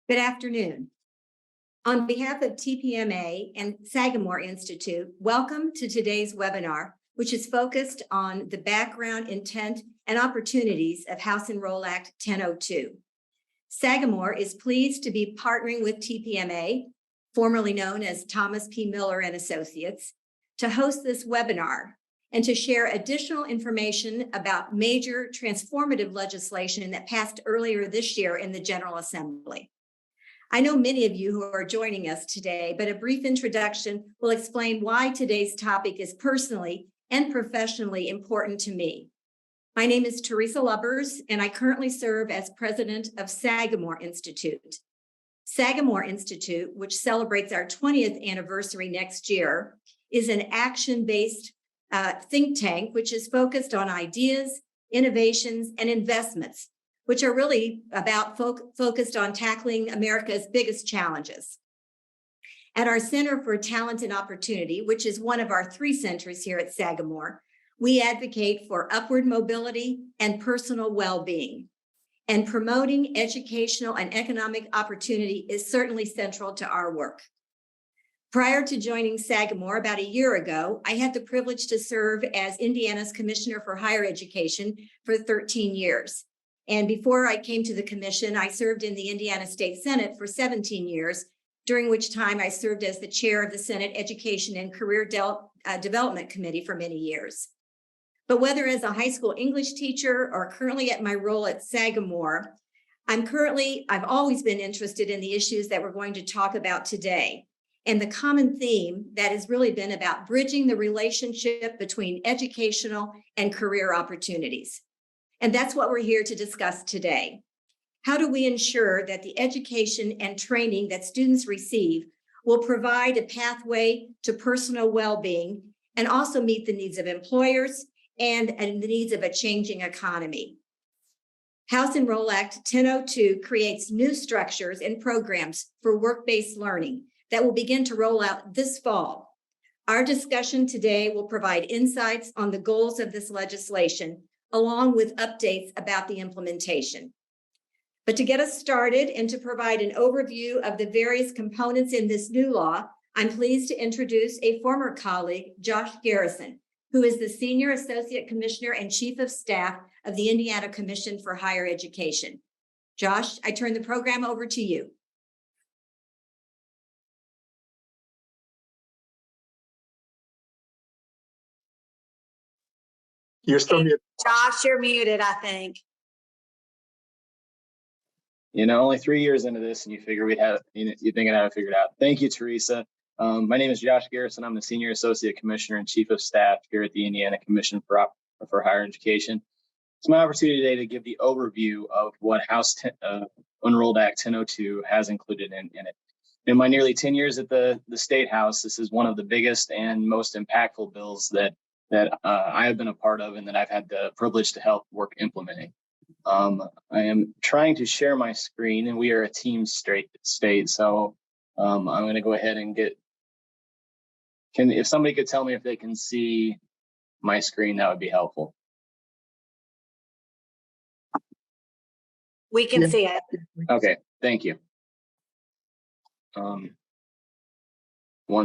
Good afternoon. On behalf of TPMA and Sagamore Institute, welcome to today's webinar, which is focused on the background, intent, and opportunities of House Enroll Act 1002. Sagamore is pleased to be partnering with TPMA, formerly known as Thomas P. Miller and Associates, to host this webinar and to share additional information about major transformative legislation that passed earlier this year in the General Assembly. I know many of you who are joining us today, but a brief introduction will explain why today's topic is personally and professionally important to me. My name is Teresa Lubbers, and I currently serve as president of Sagamore Institute. Sagamore Institute, which celebrates our 20th anniversary next year, is an action-based think tank which is focused on ideas, innovations, and investments, which are really about focused on tackling America's biggest challenges. At our Center for Talent and Opportunity, which is one of our 3 centers here at Sagamore, we advocate for upward mobility and personal well-being. And promoting educational and economic opportunity is certainly central to our work. Prior to joining Sagamore about a year ago, I had the privilege to serve as Indiana's Commissioner for Higher Education for 13 years. And before I came to the commission, I served in the Indiana State Senate for 17 years, during which time I served as the chair of the Senate Education and Career Development Committee for many years. But whether as a high school English teacher or currently at my role at Sagamore, I've always been interested in the issues that we're going to talk about today. And the common theme that has really been about bridging the relationship between educational and career opportunities. And that's what we're here to discuss today. How do we ensure that the education and training that students receive will provide a pathway to personal well-being and also meet the needs of employers and the needs of a changing economy? House Enroll Act 1002 creates new structures and programs for work-based learning that will begin to roll out this fall. Our discussion today will provide insights on the goals of this legislation, along with updates about the implementation. But to get us started and to provide an overview of the various components in this new law, I'm pleased to introduce a former colleague, Josh Garrison, who is the Senior Associate Commissioner and Chief of Staff of the Indiana Commission for Higher Education. Josh, I turn the program over to you. You're still muted. Josh, you're muted, I think. Only 3 years into this, and you figure you think I'd have it figured out. Thank you, Teresa. My name is Josh Garrison. I'm the Senior Associate Commissioner and Chief of Staff here at the Indiana Commission for Higher Education. It's my opportunity today to give the overview of what House Enrolled Act 1002 has included in it. In my nearly 10 years at the State House, this is one of the biggest and most impactful bills that I have been a part of and that I've had the privilege to help work implementing. I am trying to share my screen, and we are a team state, so I'm going to go ahead and if somebody could tell me if they can see my screen, that would be helpful. We can see it. Okay, thank you. 1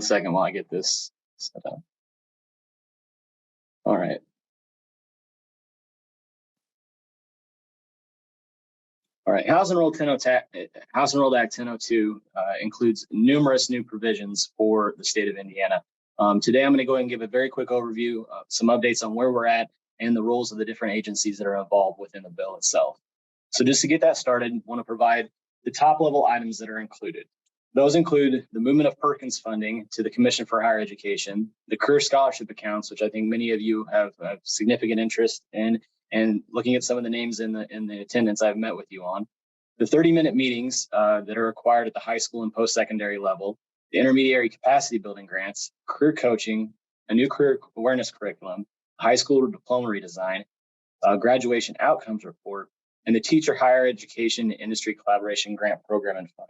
second while I get this set up. All right. All right, House Enrolled Act 1002 includes numerous new provisions for the state of Indiana. Today, I'm going to go ahead and give a very quick overview, some updates on where we're at and the roles of the different agencies that are involved within the bill itself. So just to get that started, I want to provide the top level items that are included. Those include the movement of Perkins funding to the Commission for Higher Education, the career scholarship accounts, which I think many of you have significant interest in, and looking at some of the names in the attendance I've met with you on, the 30-minute meetings that are required at the high school and post-secondary level, the intermediary capacity building grants, career coaching, a new career awareness curriculum, high school diploma redesign, graduation outcomes report, and the Teacher Higher Education Industry Collaboration Grant Program and Fund.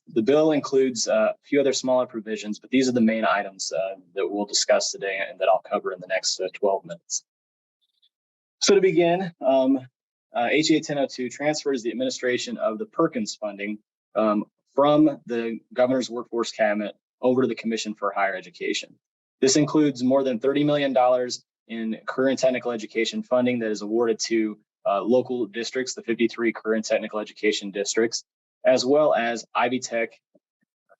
The bill includes a few other smaller provisions, but these are the main items that we'll discuss today and that I'll cover in the next 12 minutes. So to begin, HA 1002 transfers the administration of the Perkins funding from the Governor's Workforce Cabinet over to the Commission for Higher Education. This includes more than $30 million in career and technical education funding that is awarded to local districts, the 53 career and technical education districts, as well as Ivy Tech,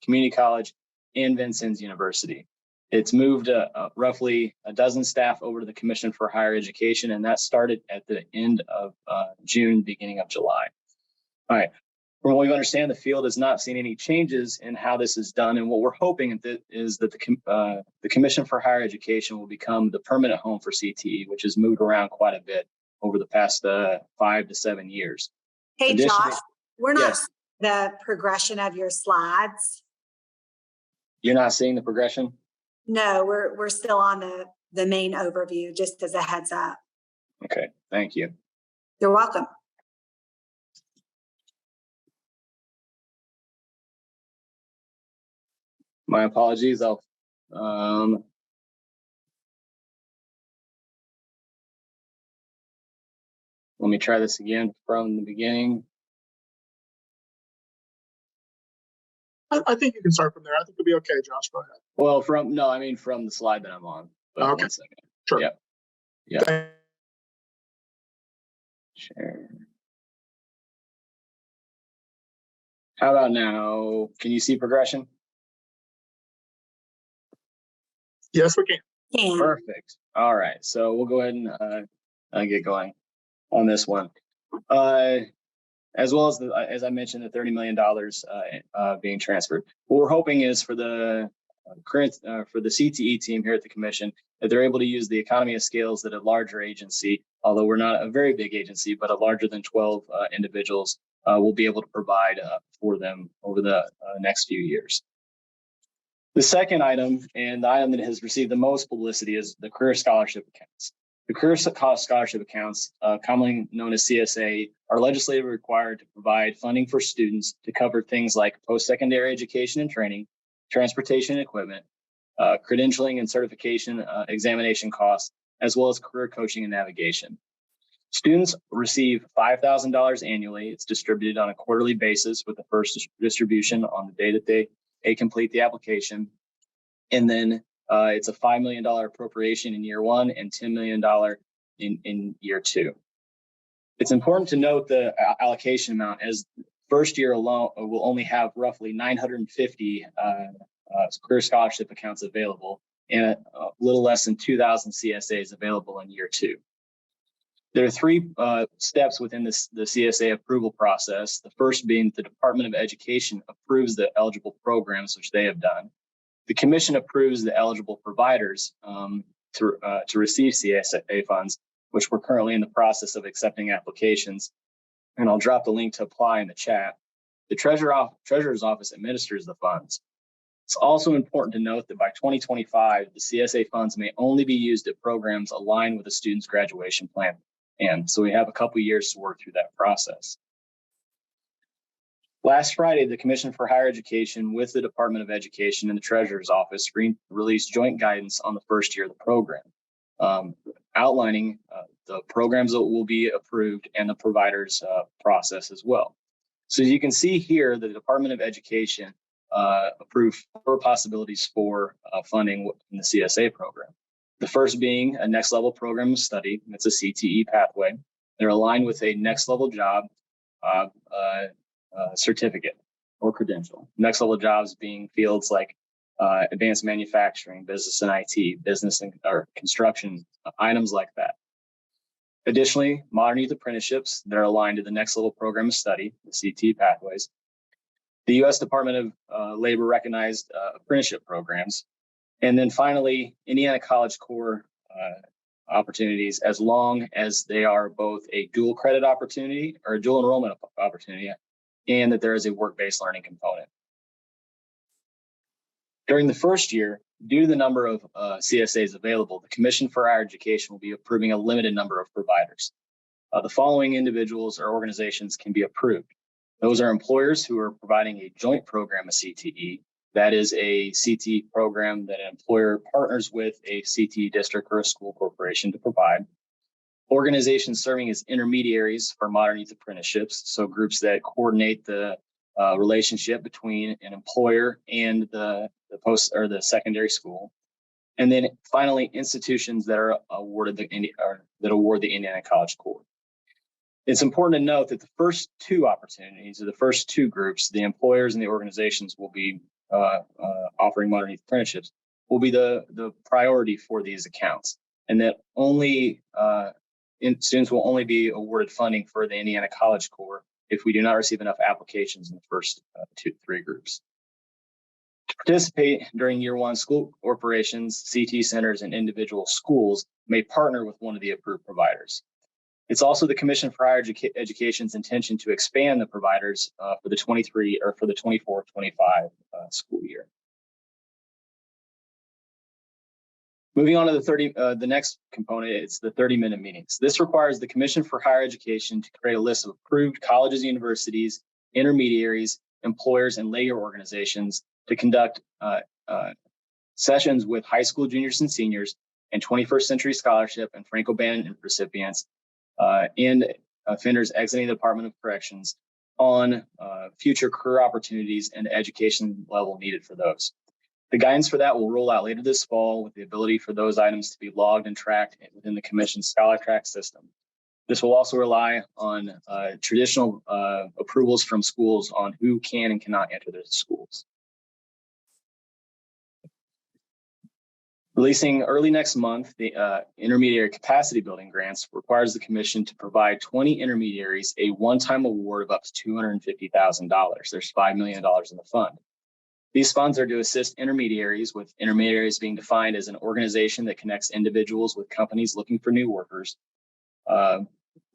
Community College, and Vincennes University. It's moved roughly a dozen staff over to the Commission for Higher Education, and that started at the end of June, beginning of July. All right. From what we understand, the field has not seen any changes in how this is done, and what we're hoping is that the Commission for Higher Education will become the permanent home for CTE, which has moved around quite a bit over the past 5 to 7 years. Hey, Additionally- Josh, we're not Yes. the progression of your slides. You're not seeing the progression? No, we're still on the main overview, just as a heads up. Okay, thank you. You're welcome. My apologies. Let me try this again from the beginning. I think you can start from there. I think it'll be okay, Josh. Go ahead. Well, from the slide that I'm on. But Okay. 1 second. Sure. Yep. Yeah. Thank- Share. How about now? Can you see progression? Yes, we can. Can. Perfect. All right. So we'll go ahead and get going on this one. As well as as I mentioned, the $30 million being transferred. What we're hoping is for the for the CTE team here at the Commission, that they're able to use the economy of scales that a larger agency, although we're not a very big agency, but a larger than 12 individuals will be able to provide for them over the next few years. The second item, and the item that has received the most publicity, is the career scholarship accounts. The career scholarship accounts, commonly known as CSA, are legislatively required to provide funding for students to cover things like post-secondary education and training, transportation and equipment, credentialing and certification examination costs, as well as career coaching and navigation. Students receive $5,000 annually. It's distributed on a quarterly basis, with the first distribution on the day that they complete the application. And then it's a $5 million appropriation in year one and $10 million in year two. It's important to note the allocation amount, as first year alone will only have roughly 950 career scholarship accounts available, and a little less than 2,000 CSAs available in year two. There are three steps within the CSA approval process. The first being the Department of Education approves the eligible programs, which they have done. The Commission approves the eligible providers to receive CSA funds, which we're currently in the process of accepting applications. And I'll drop the link to apply in the chat. The Treasurer's Office administers the funds. It's also important to note that by 2025, the CSA funds may only be used at programs aligned with a student's graduation plan. And so we have a couple years to work through that process. Last Friday, the Commission for Higher Education with the Department of Education and the Treasurer's Office released joint guidance on the first year of the program, outlining the programs that will be approved and the provider's process as well. So you can see here, the Department of Education approved 4 possibilities for funding in the CSA program. The first being a next level program of study. It's a CTE pathway. They're aligned with a next level job certificate or credential. Next level jobs being fields like advanced manufacturing, business and IT, business and or construction, items like that. Additionally, Modern Youth Apprenticeships that are aligned to the next level program of study, the CTE pathways. The U.S. Department of Labor recognized apprenticeship programs. And then finally, Indiana College Core opportunities, as long as they are both a dual credit opportunity or a dual enrollment opportunity, and that there is a work-based learning component. During the first year, due to the number of CSAs available, the Commission for Higher Education will be approving a limited number of providers. The following individuals or organizations can be approved. Those are employers who are providing a joint program of CTE. That is a CTE program that an employer partners with a CTE district or a school corporation to provide. Organizations serving as intermediaries for Modern Youth Apprenticeships, so groups that coordinate the relationship between an employer and the post or the secondary school. And then finally, institutions that are awarded that award the Indiana College Corps. It's important to note that the first two opportunities, or the first two groups, the employers and the organizations will be offering Modern Youth Apprenticeships, will be the priority for these accounts, and that only students will only be awarded funding for the Indiana College Corps if we do not receive enough applications in the first 2-3 groups. To participate during year one, school corporations, CT centers, and individual schools may partner with one of the approved providers. It's also the Commission for Higher Education's intention to expand the providers for the 24-25 school year. Moving on to the next component, it's the 30-minute meetings. This requires the Commission for Higher Education to create a list of approved colleges, universities, intermediaries, employers, and labor organizations to conduct sessions with high school juniors and seniors and 21st Century Scholarship and Franco-Bannon recipients and offenders exiting the Department of Corrections on future career opportunities and the education level needed for those. The guidance for that will roll out later this fall with the ability for those items to be logged and tracked within the Commission's Scholar Track system. This will also rely on traditional approvals from schools on who can and cannot enter their schools. Releasing early next month, the intermediary capacity building grants requires the Commission to provide 20 intermediaries a one-time award of up to $250,000. There's $5 million in the fund. These funds are to assist intermediaries, with intermediaries being defined as an organization that connects individuals with companies looking for new workers,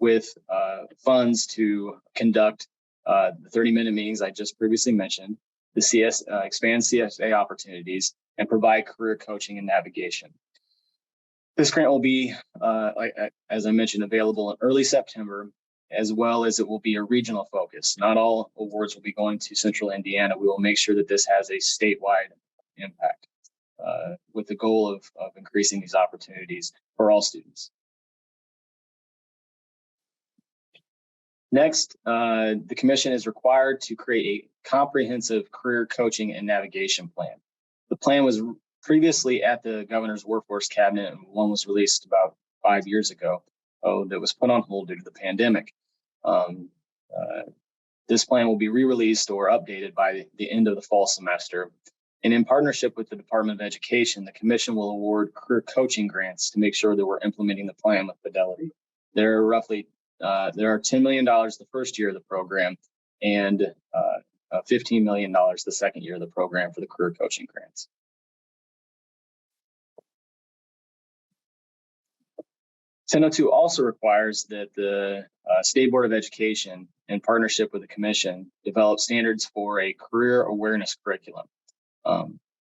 with funds to conduct the 30-minute meetings I just previously mentioned, the expand CSA opportunities, and provide career coaching and navigation. This grant will be, as I mentioned, available in early September, as well as it will be a regional focus. Not all awards will be going to Central Indiana. We will make sure that this has a statewide impact with the goal of increasing these opportunities for all students. Next, the Commission is required to create a comprehensive career coaching and navigation plan. The plan was previously at the Governor's Workforce Cabinet, and one was released about 5 years ago that was put on hold due to the pandemic. This plan will be re-released or updated by the end of the fall semester. And in partnership with the Department of Education, the Commission will award career coaching grants to make sure that we're implementing the plan with fidelity. There are $10 million the first year of the program and $15 million the second year of the program for the career coaching grants. SEN-02 also requires that the State Board of Education, in partnership with the Commission, develop standards for a career awareness curriculum.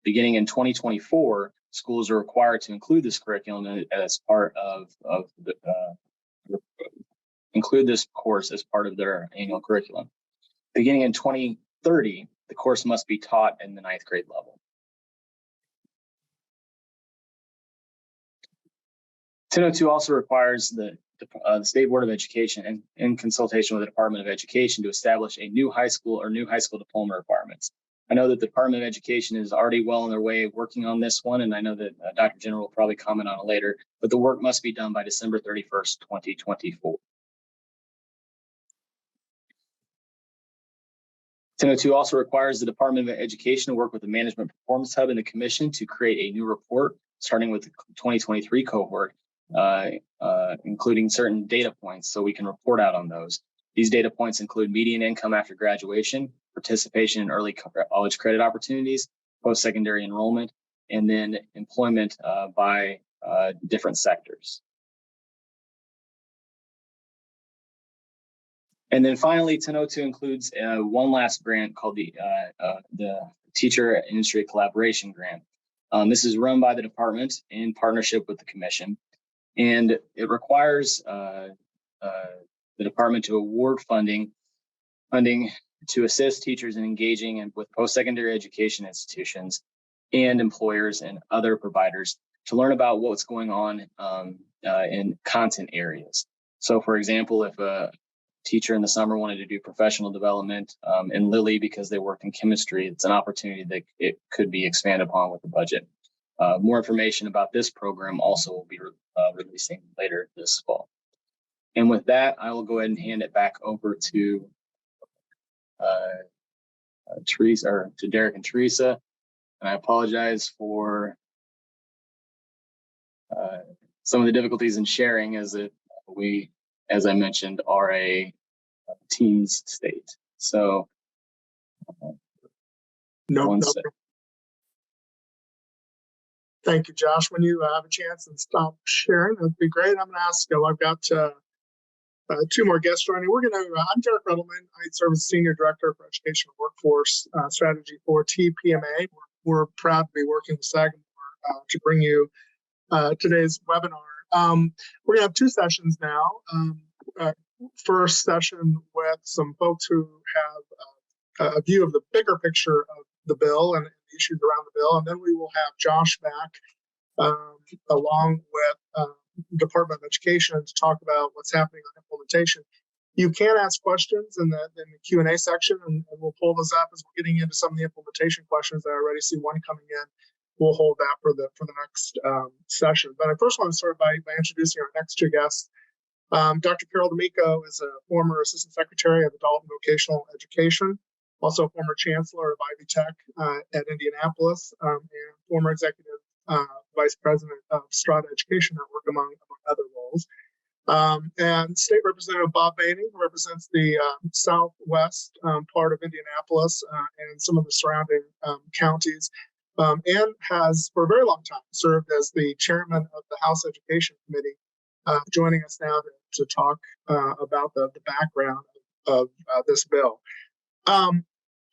Beginning in 2024, schools are required to include this curriculum as part of include this course as part of their annual curriculum. Beginning in 2030, the course must be taught in the 9th grade level. SEN-02 also requires the State Board of Education, in consultation with the Department of Education, to establish a new high school diploma requirements. I know that the Department of Education is already well on their way working on this one, and I know that Dr. General will probably comment on it later, but the work must be done by December 31st, 2024. SEN-02 also requires the Department of Education to work with the Management Performance Hub and the Commission to create a new report, starting with the 2023 cohort, including certain data points so we can report out on those. These data points include median income after graduation, participation in early college credit opportunities, post-secondary enrollment, and then employment by different sectors. And then finally, SEN-02 includes one last grant called the Teacher Industry Collaboration Grant. This is run by the department in partnership with the Commission, and it requires the department to award funding to assist teachers in engaging with post-secondary education institutions and employers and other providers to learn about what's going on in content areas. So, for example, if a teacher in the summer wanted to do professional development in Lilly because they work in chemistry, it's an opportunity that it could be expanded upon with the budget. More information about this program also will be releasing later this fall. And with that, I will go ahead and hand it back over to Teresa, or to Derek and Teresa. And I apologize for some of the difficulties in sharing, as we, as I mentioned, are a teens state. So No. Thank you, Josh. When you have a chance and stop sharing, that'd be great. I'm going to ask, I've got two more guests joining. I'm Derek Redelman. I serve as Senior Director for Education and Workforce Strategy for TPMA. We're proud to be working with Sagamore to bring you today's webinar. We're going to have two sessions now. First session with some folks who have a view of the bigger picture of the bill and the issues around the bill. And then we will have Josh back along with Department of Education to talk about what's happening on implementation. You can ask questions in the Q&A section, and we'll pull those up as we're getting into some of the implementation questions. I already see one coming in. We'll hold that for the next session. But I first want to start by introducing our next two guests. Dr. Carol D'Amico is a former Assistant Secretary of Adult and Vocational Education, also former Chancellor of Ivy Tech at Indianapolis, and former Executive Vice President of Strata Education Network, among other roles. And State Representative Bob Bainey, who represents the southwest part of Indianapolis and some of the surrounding counties, and has for a very long time served as the chairman of the House Education Committee, joining us now to talk about the background of this bill.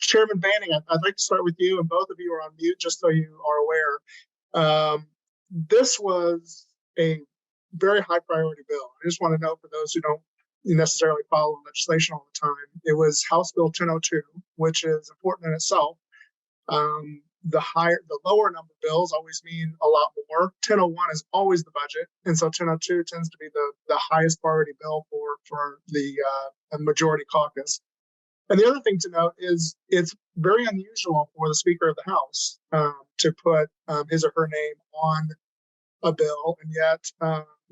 Chairman Banning, I'd like to start with you, and both of you are on mute just so you are aware. This was a very high priority bill. I just want to note for those who don't necessarily follow legislation all the time, it was House Bill 1002, which is important in itself. The lower number bills always mean a lot more. 1001 is always the budget, and so 1002 tends to be the highest priority bill for the majority caucus. And the other thing to note is it's very unusual for the Speaker of the House to put his or her name on a bill, and yet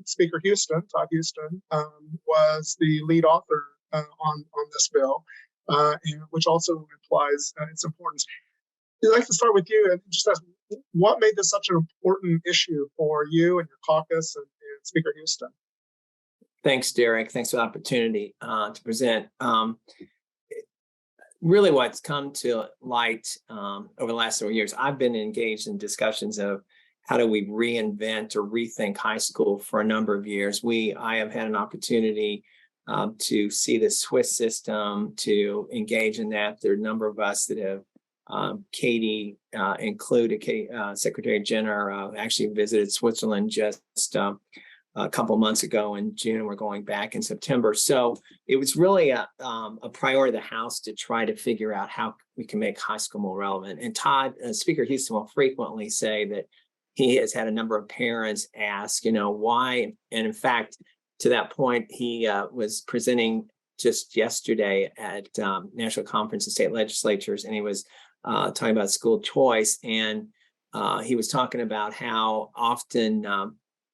Speaker Todd Houston, was the lead author on this bill, which also implies its importance. I'd like to start with you and just ask, what made this such an important issue for you and your caucus and Speaker Houston? Thanks, Derek. Thanks for the opportunity to present. Really what's come to light over the last several years, I've been engaged in discussions of how do we reinvent or rethink high school for a number of years. I have had an opportunity to see the Swiss system, to engage in that. There are a number of us that have, Katie included, Secretary Jenner actually visited Switzerland just a couple of months ago in June. We're going back in September. So it was really a priority of the House to try to figure out how we can make high school more relevant. And Speaker Houston will frequently say that he has had a number of parents ask, why? And in fact, to that point, he was presenting just yesterday at National Conference of State Legislatures, and he was talking about school choice. And he was talking about how often,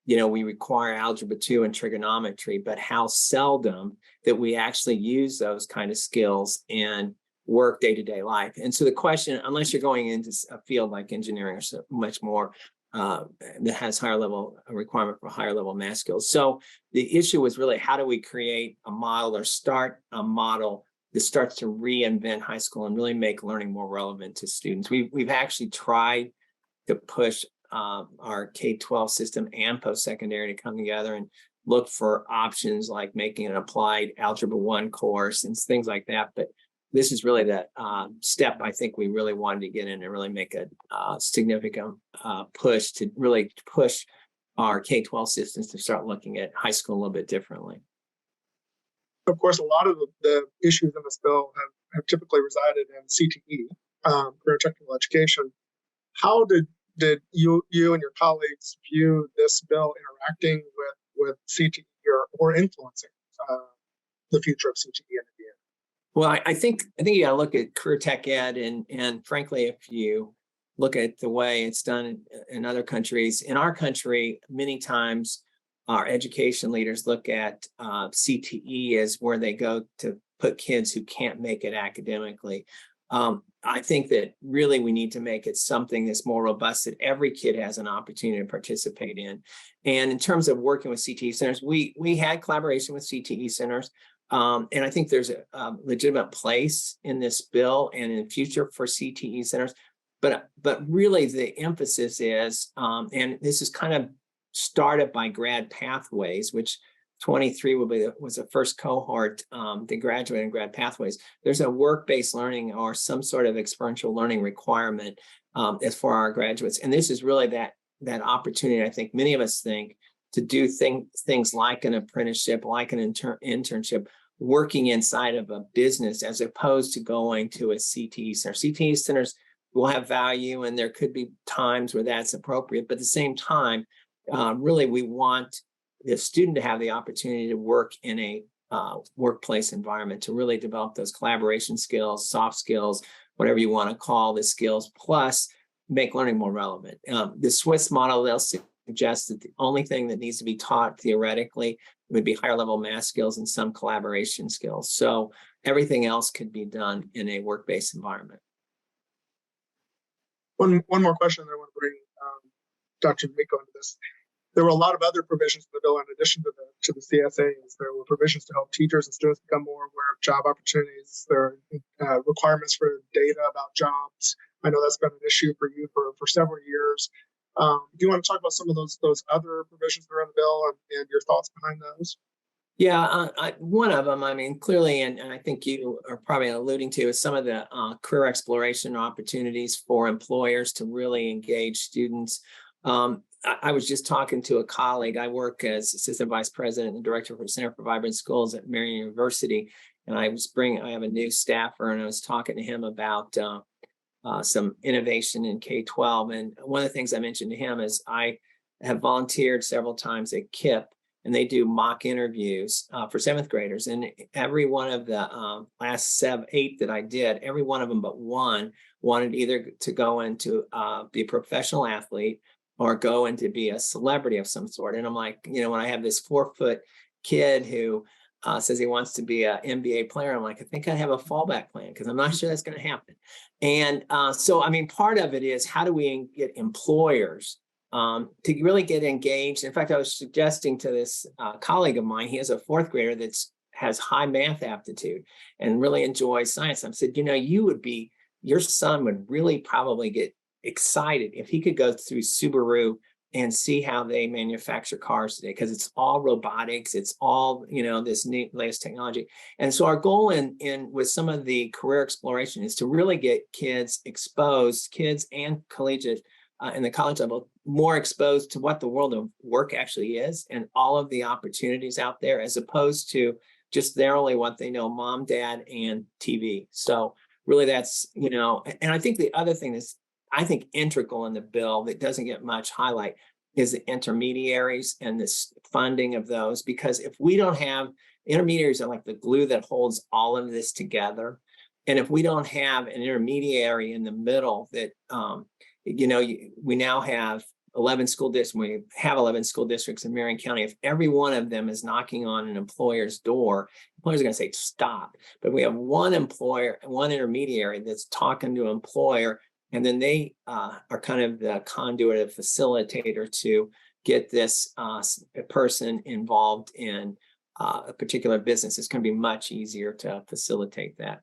we require Algebra 2 and trigonometry, but how seldom that we actually use those kind of skills in work day-to-day life. And so the question, unless you're going into a field like engineering or so much more, that has higher level requirement for higher level math skills. So the issue was really, how do we create a model or start a model that starts to reinvent high school and really make learning more relevant to students? We've actually tried to push our K-12 system and post-secondary to come together and look for options like making an applied Algebra 1 course and things like that. But this is really the step I think we really wanted to get in and really make a significant push to really push our K-12 systems to start looking at high school a little bit differently. Of course, a lot of the issues in this bill have typically resided in CTE, career technical education. How did did you and your colleagues view this bill interacting with CTE or influencing the future of CTE in Indiana? Well, I think you gotta look at career tech ed, and frankly, if you look at the way it's done in other countries, in our country, many times our education leaders look at CTE as where they go to put kids who can't make it academically. I think that really we need to make it something that's more robust that every kid has an opportunity to participate in. And in terms of working with CTE centers, we had collaboration with CTE centers. And I think there's a legitimate place in this bill and in the future for CTE centers. But really the emphasis is, and this is kind of started by grad pathways, which 23 was the first cohort that graduated in grad pathways. There's a work-based learning or some sort of experiential learning requirement as for our graduates. And this is really that opportunity, I think many of us think, to do things like an apprenticeship, like an internship, working inside of a business as opposed to going to a CTE center. CTE centers will have value, and there could be times where that's appropriate. But at the same time, really, we want the student to have the opportunity to work in a workplace environment, to really develop those collaboration skills, soft skills, whatever you want to call the skills, plus make learning more relevant. The Swiss model, they'll suggest that the only thing that needs to be taught theoretically would be higher level math skills and some collaboration skills. So everything else could be done in a work-based environment. One more question that I want to bring Dr. Miko into this. There were a lot of other provisions in the bill in addition to the CSAs. There were provisions to help teachers and students become more aware of job opportunities. There are requirements for data about jobs. I know that's been an issue for you for several years. Do you want to talk about some of those other provisions that are in the bill and your thoughts behind those? Yeah, one of them, I mean, clearly, and I think you are probably alluding to, is some of the career exploration opportunities for employers to really engage students. I was just talking to a colleague. I work as assistant vice president and director for Center for Vibrant Schools at Marian University, and I have a new staffer, and I was talking to him about some innovation in K-12. And one of the things I mentioned to him is I have volunteered several times at KIPP, and they do mock interviews for seventh graders. And every one of the last 8 that I did, every one of them but one wanted either to go into be a professional athlete or go into be a celebrity of some sort. And I'm like, when I have this 4-foot kid who says he wants to be an NBA player, I'm like, I think I have a fallback plan because I'm not sure that's going to happen. And so, I mean, part of it is how do we get employers to really get engaged? In fact, I was suggesting to this colleague of mine, he has a 4th grader that has high math aptitude and really enjoys science. I said, your son would really probably get excited if he could go through Subaru and see how they manufacture cars today, because it's all robotics, it's all this neat latest technology. And so our goal in with some of the career exploration is to really get kids exposed, kids and collegiate in the college level, more exposed to what the world of work actually is and all of the opportunities out there, as opposed to just narrowly what they know, mom, dad, and TV. So really that's, and I think the other thing is, I think integral in the bill that doesn't get much highlight is the intermediaries and this funding of those, because if we don't have intermediaries, are like the glue that holds all of this together. And if we don't have an intermediary in the middle that, we now have 11 school districts. We have 11 school districts in Marion County. If every one of them is knocking on an employer's door, employers are going to say, stop. But we have one employer, one intermediary that's talking to an employer, and then they are kind of the conduit of facilitator to get this person involved in a particular business. It's going to be much easier to facilitate that.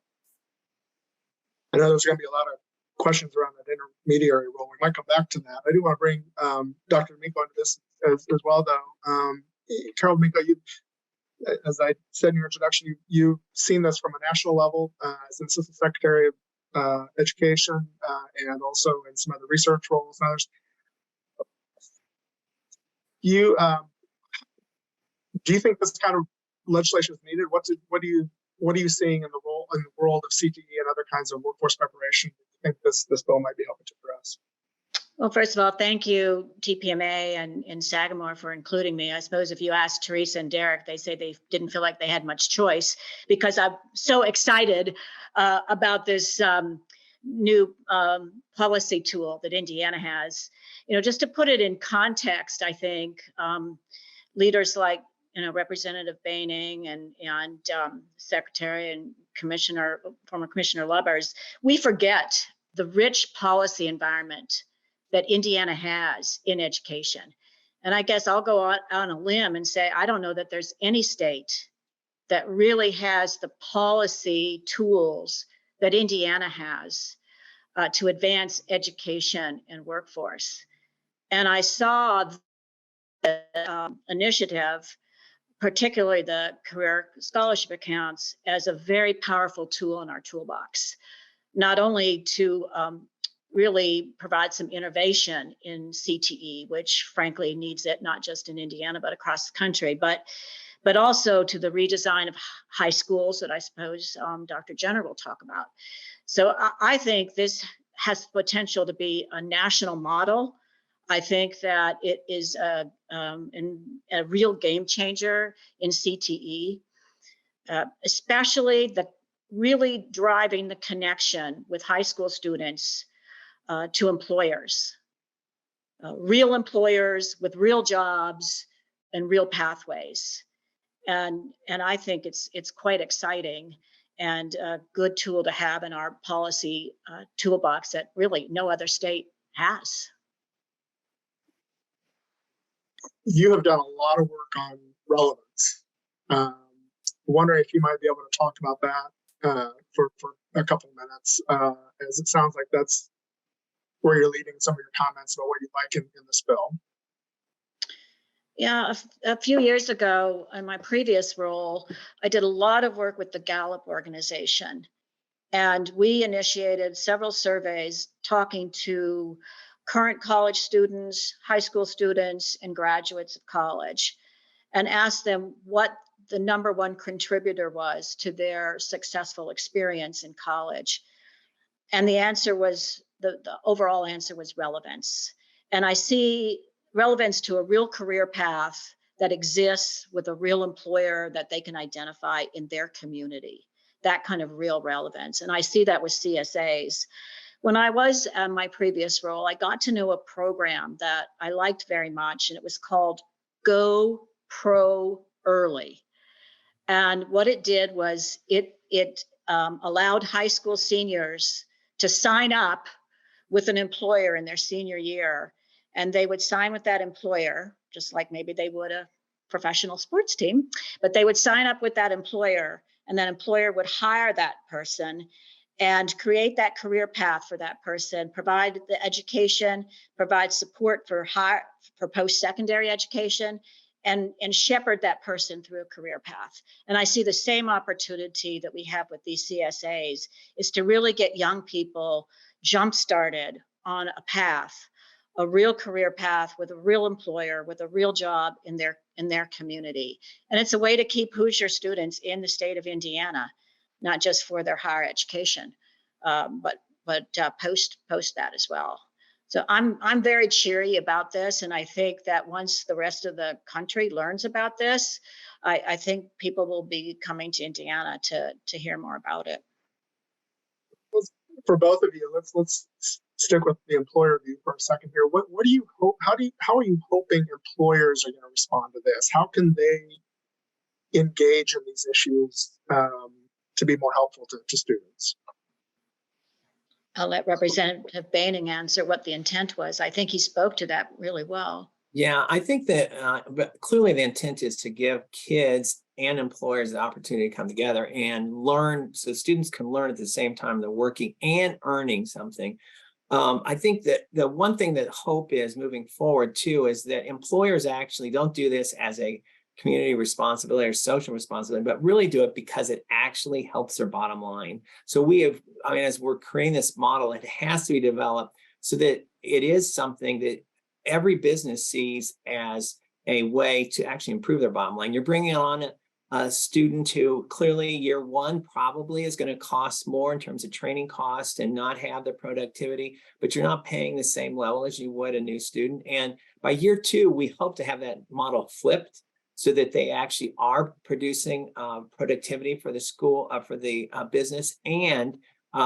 I know there's going to be a lot of questions around that intermediary role. We might come back to that. I do want to bring Dr. Miko into this as well, though. Carol Miko, as I said in your introduction, you've seen this from a national level as an assistant secretary of education and also in some other research roles and others. Do you think this kind of legislation is needed? What are you seeing in the world of CTE and other kinds of workforce preparation? Do you think this bill might be helping to address? Well, first of all, thank you, TPMA and Sagamore, for including me. I suppose if you ask Teresa and Derek, they say they didn't feel like they had much choice, because I'm so excited about this new policy tool that Indiana has. You know, just to put it in context, I think leaders like, you know, Representative Baining and Secretary and former Commissioner Lubbers, we forget the rich policy environment that Indiana has in education. And I guess I'll go out on a limb and say, I don't know that there's any state that really has the policy tools that Indiana has to advance education and workforce. And I saw the initiative, particularly the career scholarship accounts, as a very powerful tool in our toolbox, not only to really provide some innovation in CTE, which frankly needs it, not just in Indiana, but across the country, but also to the redesign of high schools that I suppose Dr. Jenner will talk about. So I think this has potential to be a national model. I think that it is a real game changer in CTE, especially the really driving the connection with high school students to employers, real employers with real jobs and real pathways. And I think it's quite exciting and a good tool to have in our policy toolbox that really no other state has. You have done a lot of work on relevance. Wondering if you might be able to talk about that for a couple of minutes, as it sounds like that's where you're leading some of your comments about what you like in this bill. Yeah, a few years ago in my previous role, I did a lot of work with the Gallup organization. And we initiated several surveys talking to current college students, high school students, and graduates of college, and asked them what the number one contributor was to their successful experience in college. And the answer was, the overall answer was relevance. And I see relevance to a real career path that exists with a real employer that they can identify in their community, that kind of real relevance. And I see that with CSAs. When I was in my previous role, I got to know a program that I liked very much, and it was called Go Pro Early. And what it did was it allowed high school seniors to sign up with an employer in their senior year, and they would sign with that employer, just like maybe they would a professional sports team, but they would sign up with that employer, and that employer would hire that person and create that career path for that person, provide the education, provide support for post-secondary education, and shepherd that person through a career path. And I see the same opportunity that we have with these CSAs is to really get young people jump-started on a path, a real career path with a real employer, with a real job in their community. And it's a way to keep Hoosier students in the state of Indiana, not just for their higher education, but post that as well. So I'm very cheery about this, and I think that once the rest of the country learns about this, I think people will be coming to Indiana to hear more about it. For both of you, let's stick with the employer view for a second here. What do you hope? How are you hoping employers are going to respond to this? How can they engage in these issues to be more helpful to students? I'll let Representative Baining answer what the intent was. I think he spoke to that really well. Yeah, I think that but clearly the intent is to give kids and employers the opportunity to come together and learn, so students can learn at the same time they're working and earning something. I think that the one thing that hope is moving forward too is that employers actually don't do this as a community responsibility or social responsibility, but really do it because it actually helps their bottom line. So as we're creating this model, it has to be developed so that it is something that every business sees as a way to actually improve their bottom line. You're bringing on a student who clearly year one probably is going to cost more in terms of training cost and not have the productivity, but you're not paying the same level as you would a new student. And by year two, we hope to have that model flipped so that they actually are producing productivity for the school, for the business, and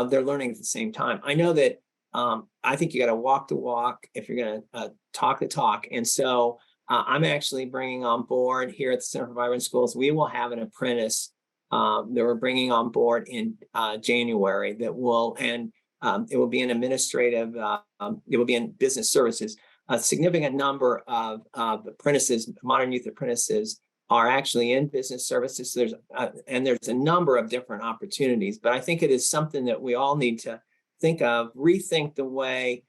they're learning at the same time. I know that I think you got to walk the walk if you're going to talk the talk. And so I'm actually bringing on board here at the Center for Vibrant Schools, we will have an apprentice that we're bringing on board in January that will, and it will be in administrative, it will be in business services. A significant number of apprentices, modern youth apprentices, are actually in business services. So there's a number of different opportunities, but I think it is something that we all need to think of, rethink the way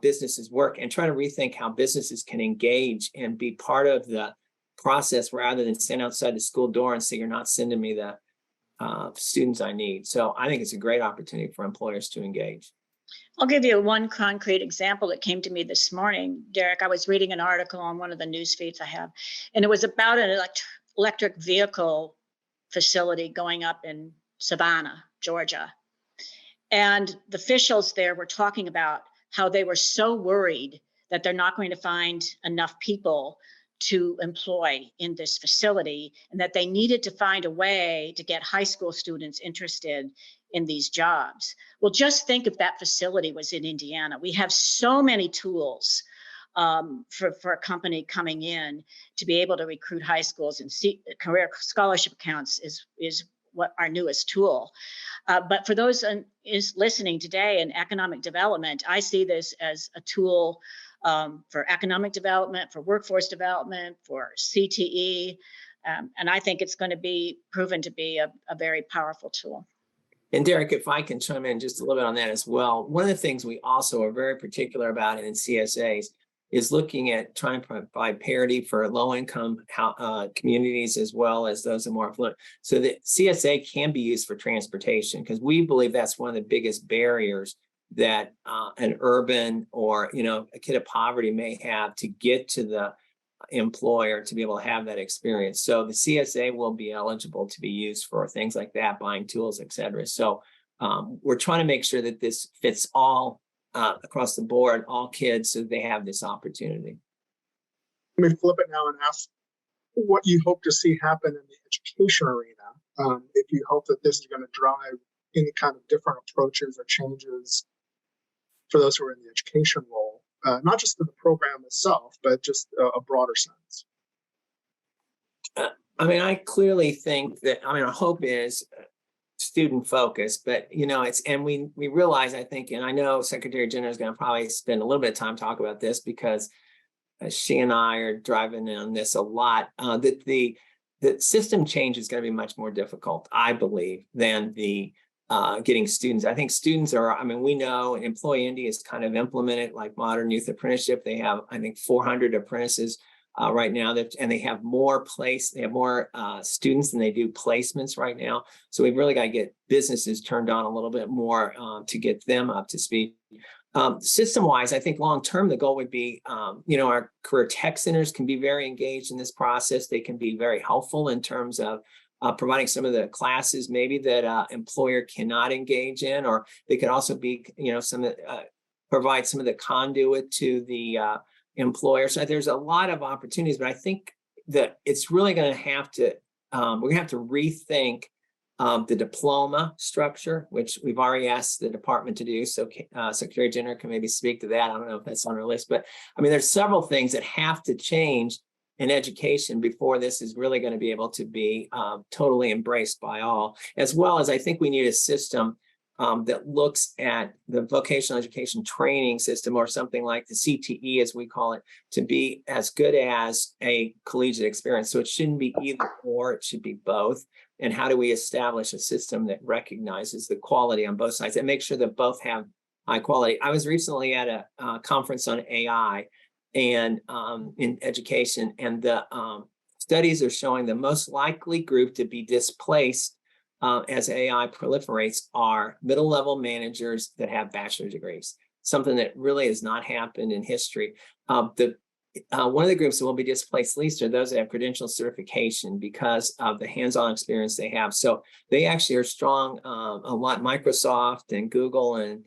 businesses work, and try to rethink how businesses can engage and be part of the process rather than stand outside the school door and say, you're not sending me the students I need. So I think it's a great opportunity for employers to engage. I'll give you one concrete example that came to me this morning, Derek. I was reading an article on one of the news feeds I have, and it was about an electric vehicle facility going up in Savannah, Georgia. And the officials there were talking about how they were so worried that they're not going to find enough people to employ in this facility, and that they needed to find a way to get high school students interested in these jobs. Well, just think if that facility was in Indiana. We have so many tools for a company coming in to be able to recruit high schools, and career scholarship accounts is what our newest tool. But for those is listening today in economic development, I see this as a tool for economic development, for workforce development, for CTE. And I think it's going to be proven to be a very powerful tool. And Derek, if I can chime in just a little bit on that as well. One of the things we also are very particular about in CSAs is looking at trying to provide parity for low-income communities as well as those in more affluent. So that CSA can be used for transportation, because we believe that's one of the biggest barriers that an urban or a kid of poverty may have to get to the employer to be able to have that experience. So the CSA will be eligible to be used for things like that, buying tools, et cetera. So we're trying to make sure that this fits all across the board, all kids, so they have this opportunity. Let me flip it now and ask what you hope to see happen in the education arena. If you hope that this is going to drive any kind of different approaches or changes for those who are in the education role, not just in the program itself, but just a broader sense. I clearly think that, our hope is student focused, but we realize, I think, and I know Secretary Jenner is going to probably spend a little bit of time talking about this, because she and I are driving on this a lot, that the system change is going to be much more difficult, I believe, than the getting students. I think students are, we know Employ Indy is kind of implemented like Modern Youth Apprenticeship. They have, I think, 400 apprentices right now, and they have more students than they do placements right now. So we've really got to get businesses turned on a little bit more to get them up to speed. System-wise, I think long-term, the goal would be, our career tech centers can be very engaged in this process. They can be very helpful in terms of providing some of the classes maybe that employer cannot engage in, or they could also be, provide some of the conduit to the employer. So there's a lot of opportunities, but I think that it's really going to have to, we're going to have to rethink the diploma structure, which we've already asked the department to do. So Secretary Jenner can maybe speak to that. I don't know if that's on her list, but there's several things that have to change in education before this is really going to be able to be totally embraced by all, as well as I think we need a system that looks at the vocational education training system, or something like the CTE, as we call it, to be as good as a collegiate experience. So it shouldn't be either or, it should be both. And how do we establish a system that recognizes the quality on both sides and make sure that both have high quality? I was recently at a conference on AI and in education, and the studies are showing the most likely group to be displaced as AI proliferates are middle-level managers that have bachelor's degrees, something that really has not happened in history. The one of the groups that will be displaced least are those that have credential certification because of the hands-on experience they have. So they actually are strong. A lot, Microsoft and Google and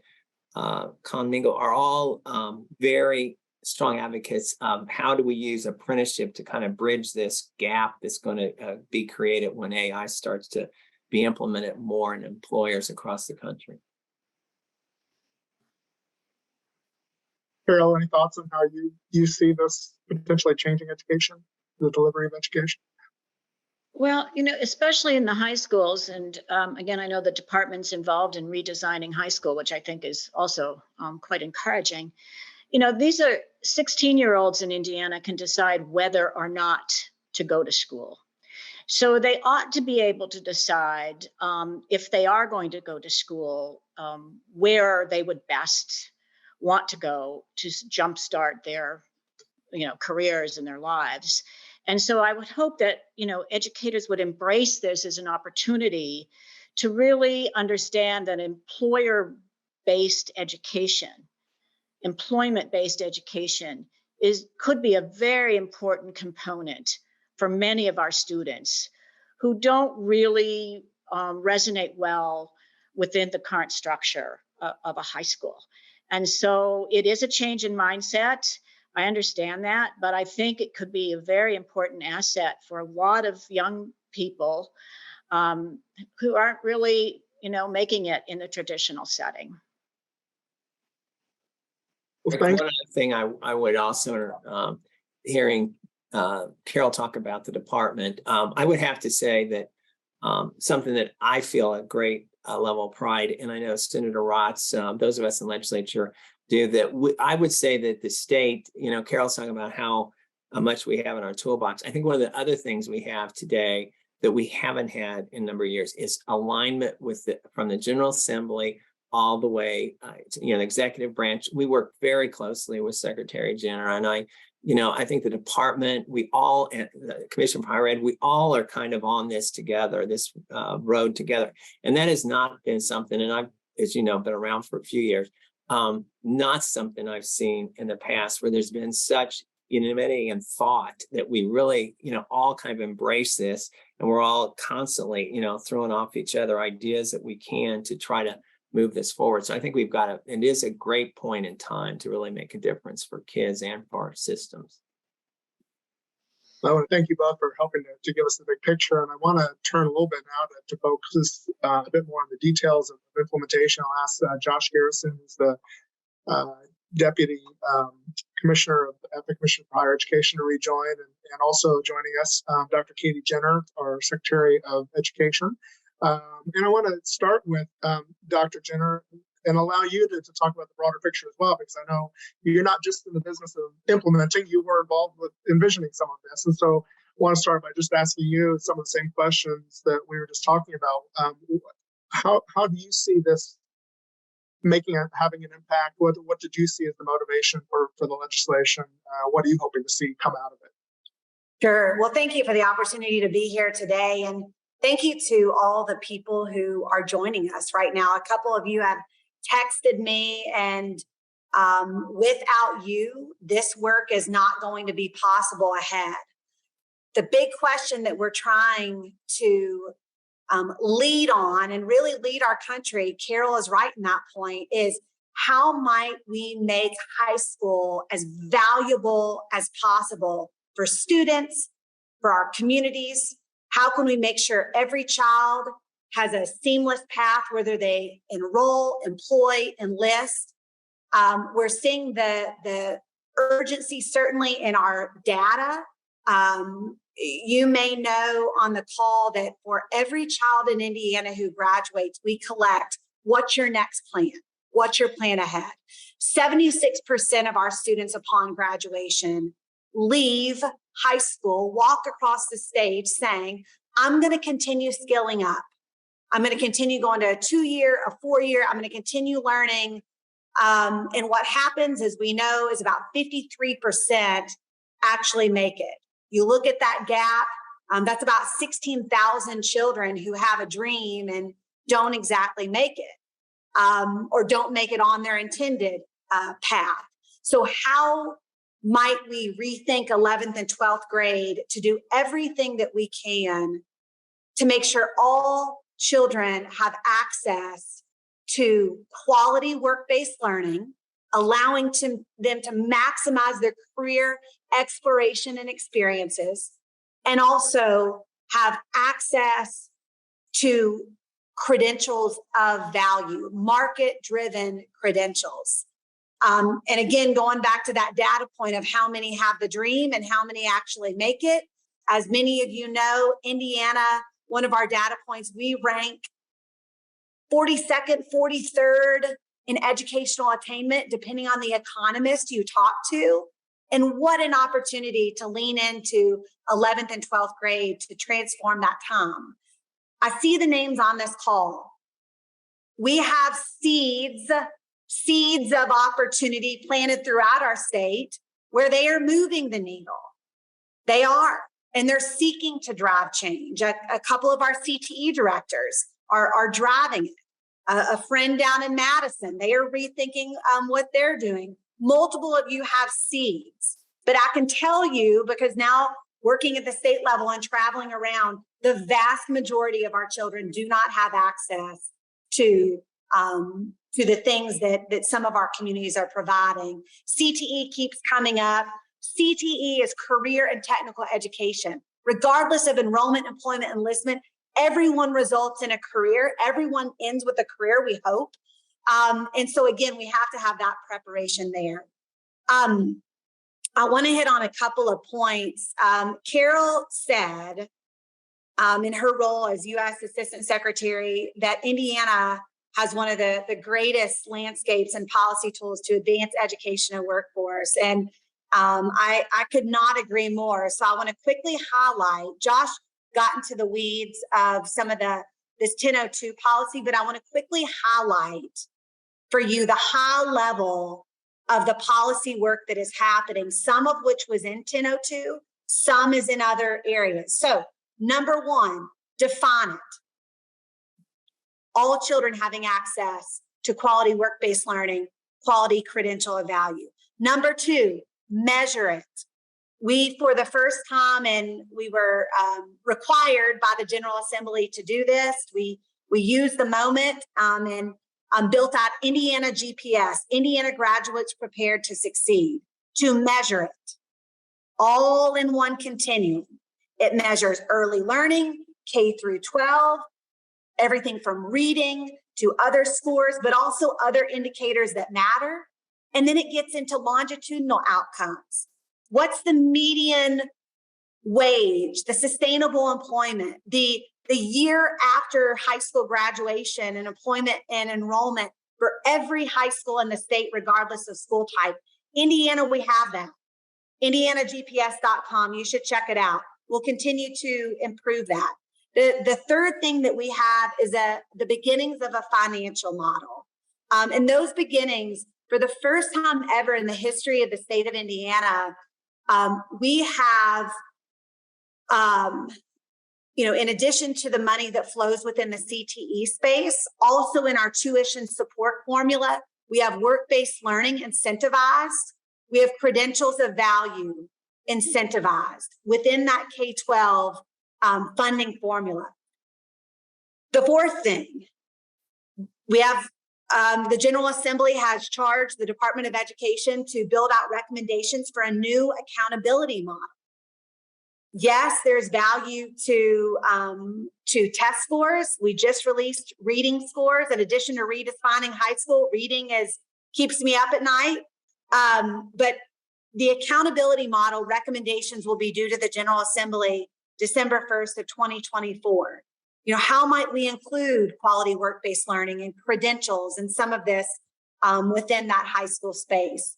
Conmingo are all very strong advocates of how do we use apprenticeship to kind of bridge this gap that's going to be created when AI starts to be implemented more in employers across the country. Carol, any thoughts on how you see this potentially changing education, the delivery of education? Well, especially in the high schools, and again, I know the department's involved in redesigning high school, which I think is also quite encouraging. These are 16-year-olds in Indiana can decide whether or not to go to school. So they ought to be able to decide if they are going to go to school, where they would best want to go to jumpstart their, careers and their lives. And so I would hope that, educators would embrace this as an opportunity to really understand that employment-based education could be a very important component for many of our students who don't really resonate well within the current structure of a high school. And so it is a change in mindset. I understand that, but I think it could be a very important asset for a lot of young people who aren't really, making it in the traditional setting. Well, One other thing I would also, hearing Carol talk about the department, I would have to say that something that I feel a great level of pride, and I know Senator Rotz, those of us in legislature do, that I would say that the state, Carol's talking about how much we have in our toolbox. I think one of the other things we have today that we haven't had in a number of years is alignment from the General Assembly all the way to, the executive branch. We work very closely with Secretary Jenner, and I think the department, we all, the Commission for Higher Ed, we all are kind of on this together, this road together. And that has not been something, and I've, as you know, been around for a few years, not something I've seen in the past where there's been such unanimity and thought that we really, all kind of embrace this, and we're all constantly, throwing off each other ideas that we can to try to move this forward. So I think it is a great point in time to really make a difference for kids and for our systems. I want to thank you both for helping to give us the big picture. And I want to turn a little bit now to focus a bit more on the details of implementation. I'll ask Josh Garrison, who's the Deputy Commissioner of the Commission for Higher Education, to rejoin, and also joining us, Dr. Katie Jenner, our Secretary of Education. And I want to start with Dr. Jenner and allow you to talk about the broader picture as well, because I know you're not just in the business of implementing, you were involved with envisioning some of this. And so I want to start by just asking you some of the same questions that we were just talking about. How do you see this having an impact? What did you see as the motivation for the legislation? What are you hoping to see come out of it? Sure. Well, thank you for the opportunity to be here today. And thank you to all the people who are joining us right now. A couple of you have texted me, and without you, this work is not going to be possible ahead. The big question that we're trying to lead on and really lead our country, Carol is right in that point, is how might we make high school as valuable as possible for students, for our communities? How can we make sure every child has a seamless path, whether they enroll, employ, enlist? We're seeing the urgency certainly in our data. You may know on the call that for every child in Indiana who graduates, we collect, what's your next plan? What's your plan ahead? 76% of our students upon graduation leave high school, walk across the stage saying, I'm going to continue skilling up. I'm going to continue going to a 2-year, a 4-year. I'm going to continue learning. And what happens, as we know, is about 53% actually make it. You look at that gap, that's about 16,000 children who have a dream and don't exactly make it, or don't make it on their intended path. So how might we rethink 11th and 12th grade to do everything that we can to make sure all children have access to quality work-based learning, allowing them to maximize their career exploration and experiences, and also have access to credentials of value, market-driven credentials. And again, going back to that data point of how many have the dream and how many actually make it. As many of you know, Indiana, one of our data points, we rank 42nd, 43rd in educational attainment, depending on the economist you talk to. And what an opportunity to lean into 11th and 12th grade to transform that time. I see the names on this call. We have seeds of opportunity planted throughout our state where they are moving the needle. They are, and they're seeking to drive change. A couple of our CTE directors are driving it. A friend down in Madison, they are rethinking what they're doing. Multiple of you have seeds, but I can tell you, because now working at the state level and traveling around, the vast majority of our children do not have access to the things that some of our communities are providing. CTE keeps coming up. CTE is career and technical education. Regardless of enrollment, employment, enlistment, everyone results in a career. Everyone ends with a career, we hope. And so again, we have to have that preparation there. I want to hit on a couple of points. Carol said in her role as U.S. Assistant Secretary that Indiana has one of the greatest landscapes and policy tools to advance education and workforce. And I could not agree more. So I want to quickly highlight, Josh got into the weeds of some of this 1002 policy, but I want to quickly highlight for you the high level of the policy work that is happening, some of which was in 1002, some is in other areas. So number one, define it. All children having access to quality work-based learning, quality credential of value. Number two, measure it. We, for the first time, and we were required by the General Assembly to do this, we used the moment and built out Indiana GPS, Indiana Graduates Prepared to Succeed, to measure it all in one continuum. It measures early learning, K through 12, everything from reading to other scores, but also other indicators that matter. And then it gets into longitudinal outcomes. What's the median wage, the sustainable employment, the year after high school graduation and employment and enrollment for every high school in the state, regardless of school type. Indiana, we have that. IndianaGPS.com, you should check it out. We'll continue to improve that. The third thing that we have is the beginnings of a financial model. And those beginnings, for the first time ever in the history of the state of Indiana, we have, in addition to the money that flows within the CTE space, also in our tuition support formula, we have work-based learning incentivized. We have credentials of value incentivized within that K-12 funding formula. The fourth thing, we have the General Assembly has charged the Department of Education to build out recommendations for a new accountability model. Yes, there's value to test scores. We just released reading scores. In addition to redefining high school, reading keeps me up at night. But the accountability model recommendations will be due to the General Assembly December 1st of 2024. How might we include quality work-based learning and credentials and some of this within that high school space?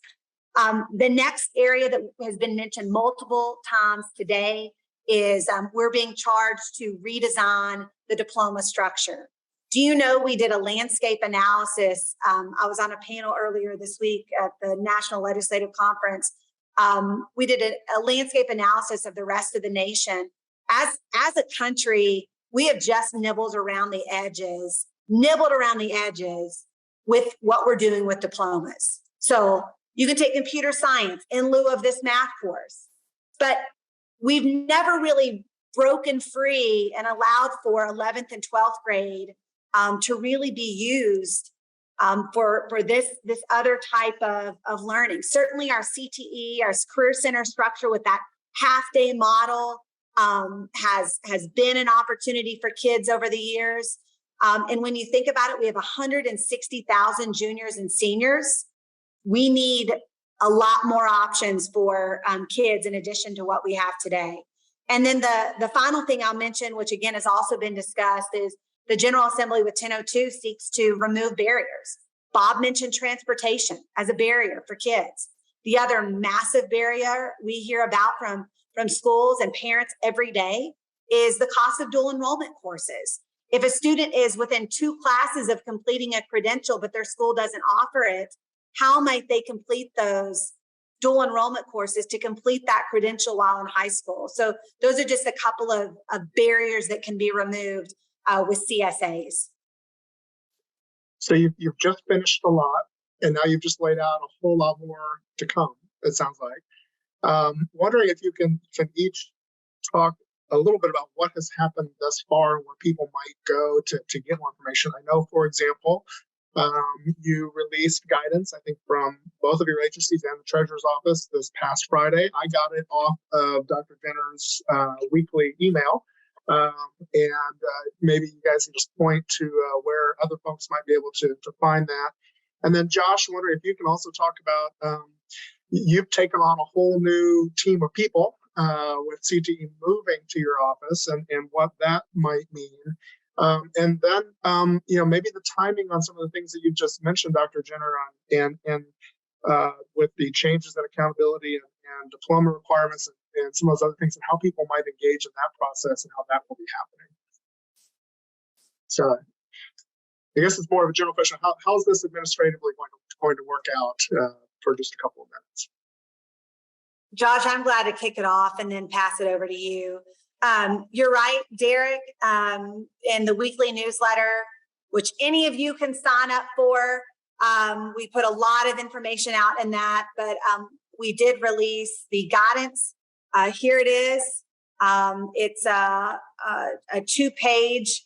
The next area that has been mentioned multiple times today is we're being charged to redesign the diploma structure. Do you know we did a landscape analysis? I was on a panel earlier this week at the National Legislative Conference. We did a landscape analysis of the rest of the nation. As a country, we have just nibbled around the edges with what we're doing with diplomas. So, You can take computer science in lieu of this math course. But we've never really broken free and allowed for 11th and 12th grade to really be used for this other type of learning. Certainly our CTE, our Career Center structure with that half-day model has been an opportunity for kids over the years. And when you think about it, we have 160,000 juniors and seniors. We need a lot more options for kids in addition to what we have today. And then the final thing I'll mention, which again has also been discussed, is the General Assembly with 1002 seeks to remove barriers. Bob mentioned transportation as a barrier for kids. The other massive barrier we hear about from schools and parents every day is the cost of dual enrollment courses. If a student is within 2 classes of completing a credential, but their school doesn't offer it, how might they complete those dual enrollment courses to complete that credential while in high school? So those are just a couple of barriers that can be removed with CSAs. So you've just finished a lot, and now you've just laid out a whole lot more to come, it sounds like. Wondering if you can each talk a little bit about what has happened thus far and where people might go to get more information. I know, for example, you released guidance, I think, from both of your agencies and the Treasurer's Office this past Friday. I got it off of Dr. Jenner's weekly email. And maybe you guys can just point to where other folks might be able to find that. And then Josh, I wonder if you can also talk about, you've taken on a whole new team of people with CTE moving to your office and what that might mean. And then, maybe the timing on some of the things that you just mentioned, Dr. Jenner, and with the changes in accountability and diploma requirements and some of those other things, and how people might engage in that process and how that will be happening. So I guess it's more of a general question. How is this administratively going to work out for just a couple of minutes? Josh, I'm glad to kick it off and then pass it over to you. You're right, Derek, in the weekly newsletter, which any of you can sign up for. We put a lot of information out in that, but we did release the guidance. Here it is. It's a 2-page,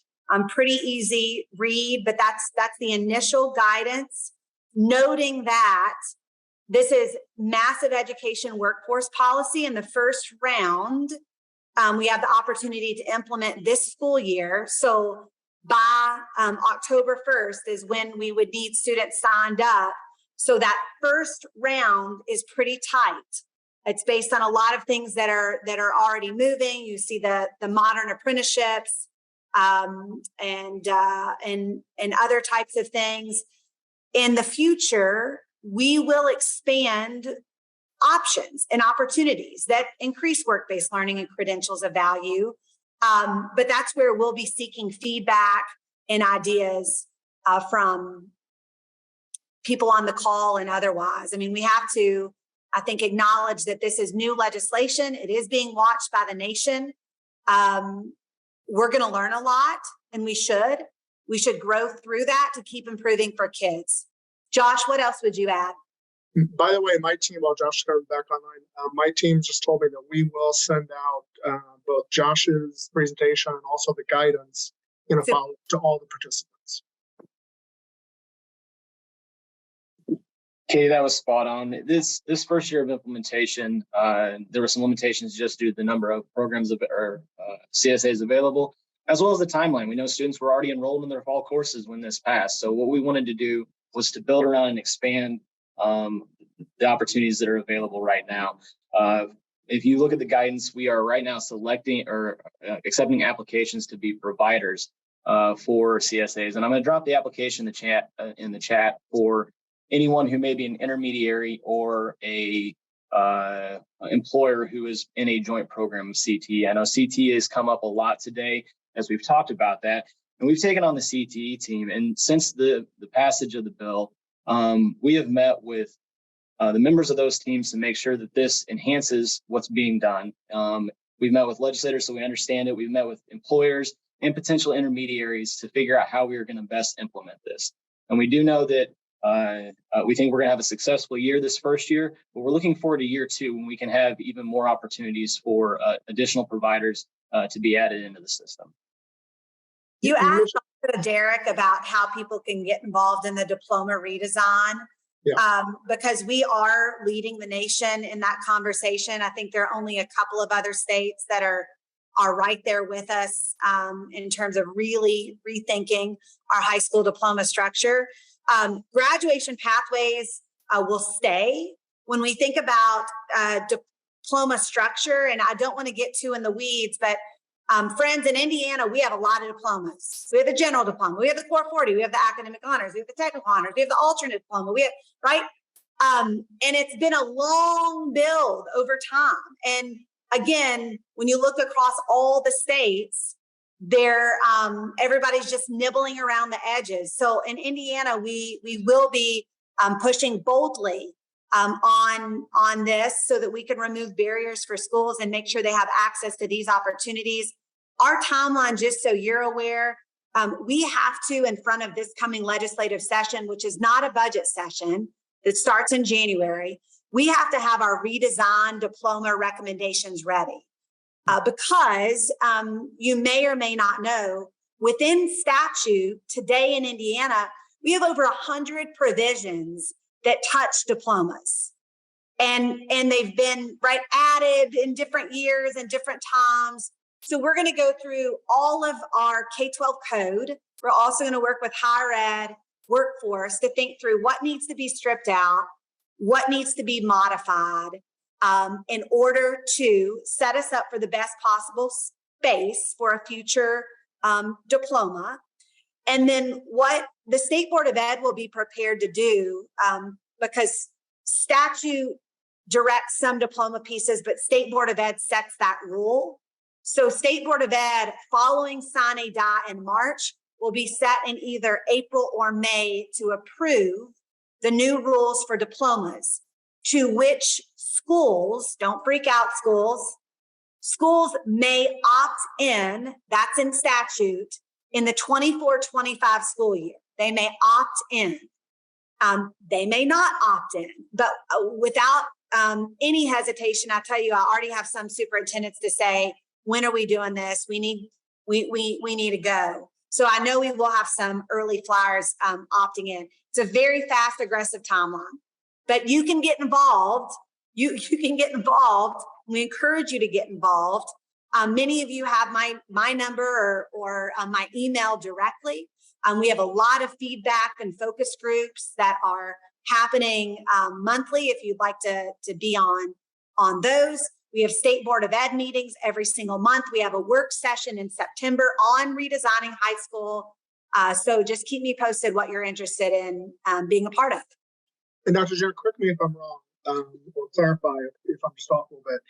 pretty easy read, but that's the initial guidance, noting that this is massive education workforce policy in the first round. We have the opportunity to implement this school year. So by October 1st is when we would need students signed up. So that first round is pretty tight. It's based on a lot of things that are already moving. You see the modern apprenticeships and other types of things. In the future, we will expand options and opportunities that increase work-based learning and credentials of value. But that's where we'll be seeking feedback and ideas from people on the call and otherwise. I mean, we have to, I think, acknowledge that this is new legislation. It is being watched by the nation. We're going to learn a lot, and we should. We should grow through that to keep improving for kids. Josh, what else would you add? By the way, my team, while Josh started back online, my team just told me that we will send out both Josh's presentation and also the guidance in a follow-up to all the participants. Katie, that was spot on. This first year of implementation, there were some limitations just due to the number of programs or CSAs available, as well as the timeline. We know students were already enrolled in their fall courses when this passed. So what we wanted to do was to build around and expand the opportunities that are available right now. If you look at the guidance, we are right now selecting or accepting applications to be providers for CSAs. And I'm going to drop the application in the chat for anyone who may be an intermediary or a employer who is in a joint program of CTE. I know CTE has come up a lot today as we've talked about that, and we've taken on the CTE team. And since the passage of the bill, we have met with the members of those teams to make sure that this enhances what's being done. We've met with legislators so we understand it. We've met with employers and potential intermediaries to figure out how we are going to best implement this. And we do know that We think we're going to have a successful year this first year, but we're looking forward to year two when we can have even more opportunities for additional providers to be added into the system. You asked Derek about how people can get involved in the diploma redesign. Yeah. Because we are leading the nation in that conversation. I think there are only a couple of other states that are right there with us in terms of really rethinking our high school diploma structure. Graduation pathways will stay. When we think about diploma structure, and I don't want to get too in the weeds, but friends, in Indiana, we have a lot of diplomas. We have the general diploma, we have the 440, we have the academic honors, we have the technical honors, we have the alternate diploma, we have, right? And it's been a long build over time. And again, when you look across all the states, everybody's just nibbling around the edges. So in Indiana, we will be pushing boldly on this so that we can remove barriers for schools and make sure they have access to these opportunities. Our timeline, just so you're aware, we have to, in front of this coming legislative session, which is not a budget session, that starts in January, we have to have our redesigned diploma recommendations ready. Because you may or may not know, within statute today in Indiana, we have over 100 provisions that touch diplomas. And they've been added in different years and different times. So we're going to go through all of our K-12 code. We're also going to work with higher ed workforce to think through what needs to be stripped out, what needs to be modified in order to set us up for the best possible space for a future diploma. And then what the State Board of Ed will be prepared to do, because statute directs some diploma pieces, but State Board of Ed sets that rule. So State Board of Ed, following sine die in March, will be set in either April or May to approve the new rules for diplomas, to which schools, don't freak out schools may opt in, that's in statute, in the 24-25 school year. They may opt in. They may not opt in, but without any hesitation, I tell you, I already have some superintendents to say, when are we doing this? We need to go. So I know we will have some early flyers opting in. It's a very fast, aggressive timeline, but you can get involved. You can get involved. We encourage you to get involved. Many of you have my number or my email directly. We have a lot of feedback and focus groups that are happening monthly. If you'd like to be on those, we have State Board of Ed meetings every single month. We have a work session in September on redesigning high school. So just keep me posted what you're interested in being a part of. And Dr. Jen, correct me if I'm wrong, or clarify if I'm just off a little bit.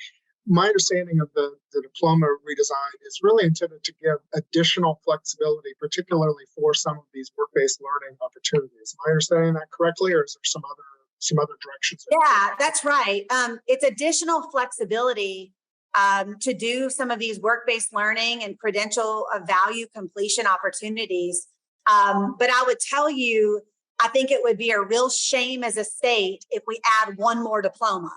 My understanding of the diploma redesign is really intended to give additional flexibility, particularly for some of these work-based learning opportunities. Am I understanding that correctly, or is there some other directions? Yeah, that's right. It's additional flexibility to do some of these work-based learning and credential of value completion opportunities. But I would tell you, I think it would be a real shame as a state if we add one more diploma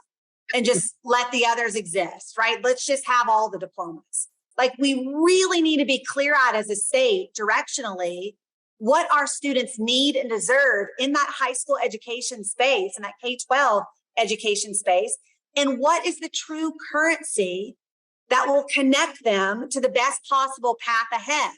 and just let the others exist, right? Let's just have all the diplomas. Like, we really need to be clear-eyed as a state directionally what our students need and deserve in that high school education space, in that K-12 education space, and what is the true currency that will connect them to the best possible path ahead.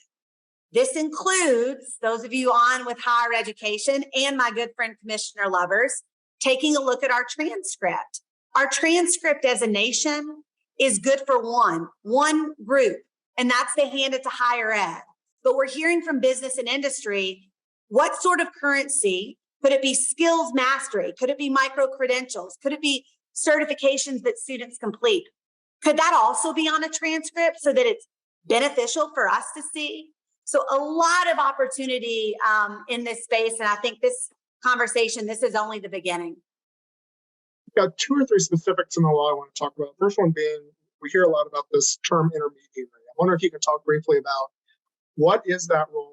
This includes those of you on with higher education and my good friend Commissioner Lovers, taking a look at our transcript. Our transcript as a nation is good for one group, and that's to hand it to higher ed. But we're hearing from business and industry, what sort of currency? Could it be skills mastery? Could it be micro credentials? Could it be certifications that students complete? Could that also be on a transcript so that it's beneficial for us to see? So a lot of opportunity in this space. And I think this conversation, this is only the beginning. I've got 2 or 3 specifics in the law I want to talk about. First one being, we hear a lot about this term intermediary. I wonder if you can talk briefly about what is that role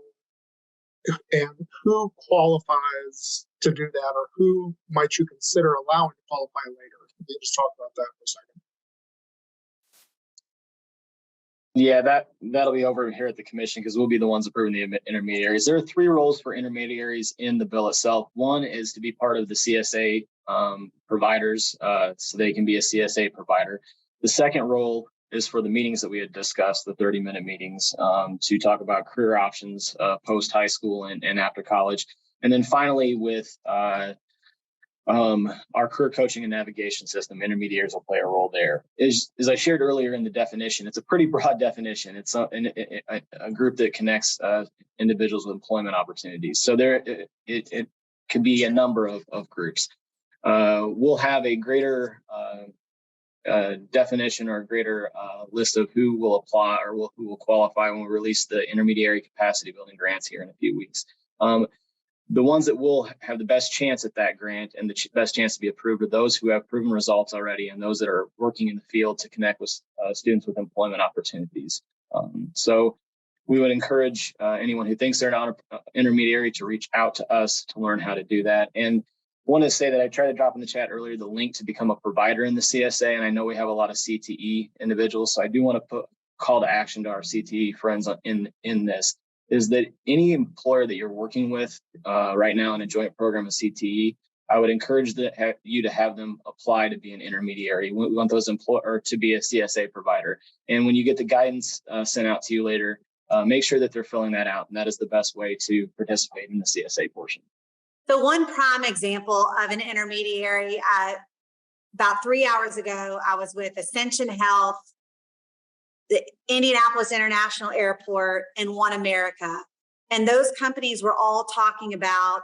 and who qualifies to do that, or who might you consider allowing to qualify later? Can you just talk about that for a second? Yeah, that'll be over here at the commission because we'll be the ones approving the intermediaries. There are 3 roles for intermediaries in the bill itself. One is to be part of the CSA providers, so they can be a CSA provider. The second role is for the meetings that we had discussed, the 30-minute meetings, to talk about career options post high school and after college. And then finally, with our career coaching and navigation system, intermediaries will play a role there. As I shared earlier in the definition, it's a pretty broad definition. It's a group that connects individuals with employment opportunities. So it could be a number of groups. We'll have a greater definition or a greater list of who will apply or who will qualify when we release the intermediary capacity building grants here in a few weeks. The ones that will have the best chance at that grant and the best chance to be approved are those who have proven results already and those that are working in the field to connect with students with employment opportunities. So we would encourage anyone who thinks they're not an intermediary to reach out to us to learn how to do that. And want to say that I tried to drop in the chat earlier the link to become a provider in the CSA, and I know we have a lot of CTE individuals, so I do want to put call to action to our CTE friends in this, is that any employer that you're working with right now in a joint program of CTE, I would encourage you to have them apply to be an intermediary. We want those to be a CSA provider. And when you get the guidance sent out to you later, make sure that they're filling that out, and that is the best way to participate in the CSA portion. So one prime example of an intermediary, about 3 hours ago, I was with Ascension Health, the Indianapolis International Airport, and One America. And those companies were all talking about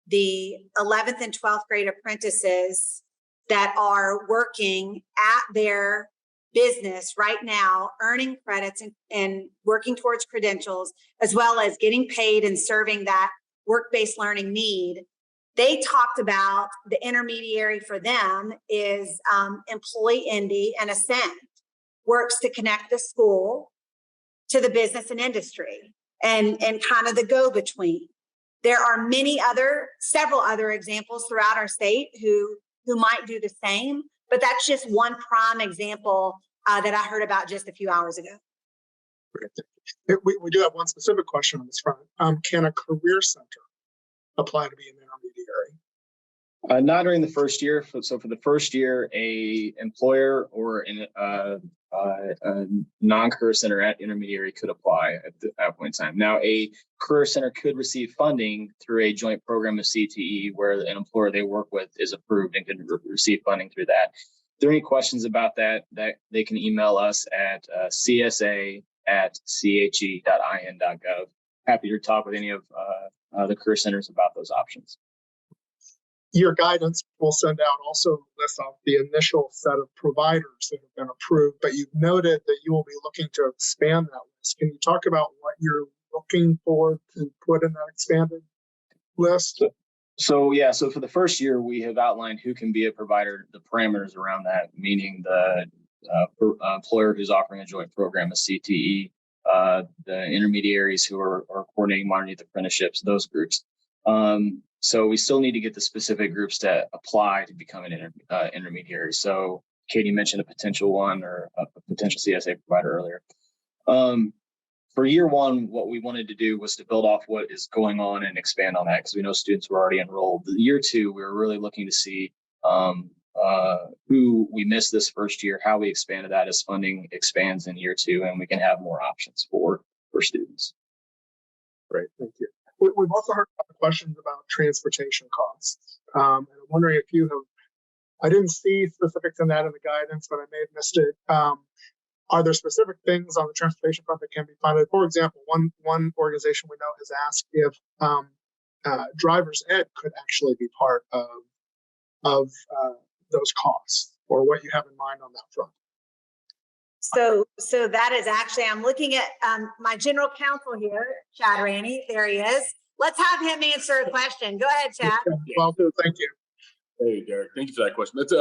the 11th and 12th grade apprentices that are working at their business right now, earning credits and working towards credentials, as well as getting paid and serving that work-based learning need. They talked about the intermediary for them is Employee Indy and Ascend, works to connect the school to the business and industry and kind of the go-between. There are several other examples throughout our state who might do the same, but that's just one prime example that I heard about just a few hours ago. We do have one specific question on this front. Can a career center apply to be an intermediary? Not during the first year. So for the first year, a employer or a non-career center at intermediary could apply at that point in time. Now, a career center could receive funding through a joint program of CTE where an employer they work with is approved and can receive funding through that. If there are any questions about that they can email us at csa@che.in.gov. Happy to talk with any of the career centers about those options. Your guidance will send out also lists off the initial set of providers that have been approved, but you've noted that you will be looking to expand that list. Can you talk about what you're looking for to put in that expanded list? So for the first year, we have outlined who can be a provider, the parameters around that, meaning the employer who's offering a joint program of CTE, the intermediaries who are coordinating Modern Youth Apprenticeships, those groups. So we still need to get the specific groups to apply to become an intermediary. So Katie mentioned a potential one or a potential CSA provider earlier. For year one, what we wanted to do was to build off what is going on and expand on that because we know students were already enrolled. Year two, we were really looking to see who we missed this first year, how we expanded that as funding expands in year two, and we can have more options for students. Great, thank you. We've also heard questions about transportation costs. And I'm wondering if you have, I didn't see specifics in that in the guidance, but I may have missed it. Are there specific things on the transportation front that can be funded? For example, one organization we know has asked if driver's ed could actually be part of those costs, or what you have in mind on that front. So that is actually, I'm looking at my general counsel here, Chad Ranney. There he is. Let's have him answer a question. Go ahead, Chad. Well, thank you. Hey, Derek. Thank you for that question. That's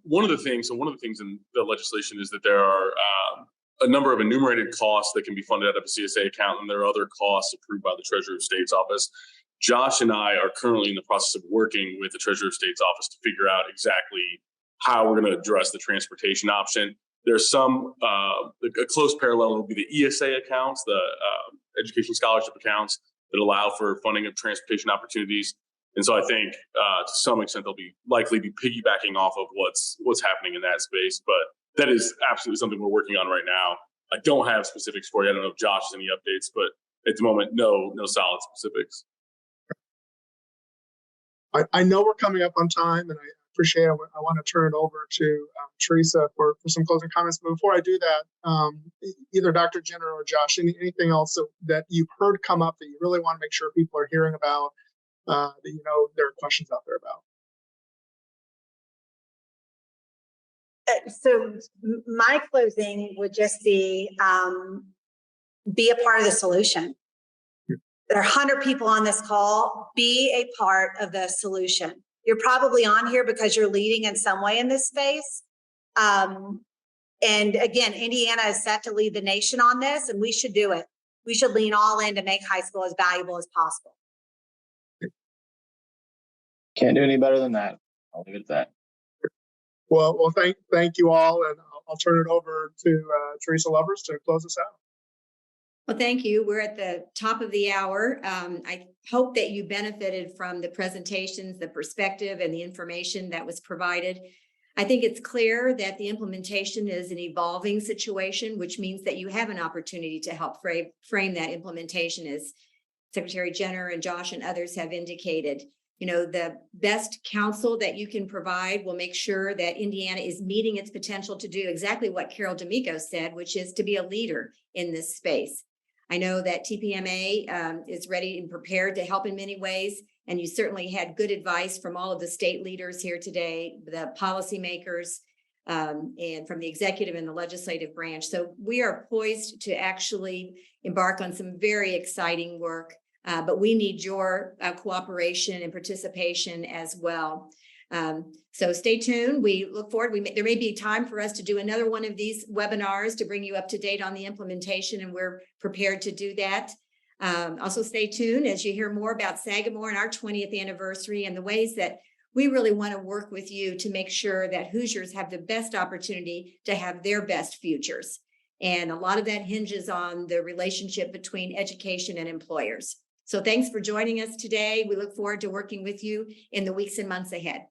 one of the things. So one of the things in the legislation is that there are a number of enumerated costs that can be funded out of a CSA account, and there are other costs approved by the Treasurer of State's office. Josh and I are currently in the process of working with the Treasurer of State's office to figure out exactly how we're going to address the transportation option. There's some, a close parallel would be the ESA accounts, the education scholarship accounts that allow for funding of transportation opportunities. And so I think to some extent they'll likely be piggybacking off of what's happening in that space. But that is absolutely something we're working on right now. I don't have specifics for you. I don't know if Josh has any updates, but at the moment, no solid specifics. I know we're coming up on time, and I appreciate it. I want to turn it over to Teresa for some closing comments. But before I do that, either Dr. Jenner or Josh, anything else that you've heard come up that you really want to make sure people are hearing about, that you know there are questions out there about? So my closing would just be a part of the solution. There are 100 people on this call. Be a part of the solution. You're probably on here because you're leading in some way in this space. And again, Indiana is set to lead the nation on this, and we should do it. We should lean all in to make high school as valuable as possible. Can't do any better than that. I'll leave it at that. Well, thank you all, and I'll turn it over to Teresa Lovers to close us out. Well, thank you. We're at the top of the hour. I hope that you benefited from the presentations, the perspective, and the information that was provided. I think it's clear that the implementation is an evolving situation, which means that you have an opportunity to help frame that implementation, as Secretary Jenner and Josh and others have indicated. You know, the best counsel that you can provide will make sure that Indiana is meeting its potential to do exactly what Carol D'Amico said, which is to be a leader in this space. I know that TPMA is ready and prepared to help in many ways, and you certainly had good advice from all of the state leaders here today, the policymakers, and from the executive and the legislative branch. So we are poised to actually embark on some very exciting work, but we need your cooperation and participation as well. So stay tuned. We look forward. There may be time for us to do another one of these webinars to bring you up to date on the implementation, and we're prepared to do that. Also stay tuned as you hear more about Sagamore and our 20th anniversary and the ways that we really want to work with you to make sure that Hoosiers have the best opportunity to have their best futures. And a lot of that hinges on the relationship between education and employers. So thanks for joining us today. We look forward to working with you in the weeks and months ahead.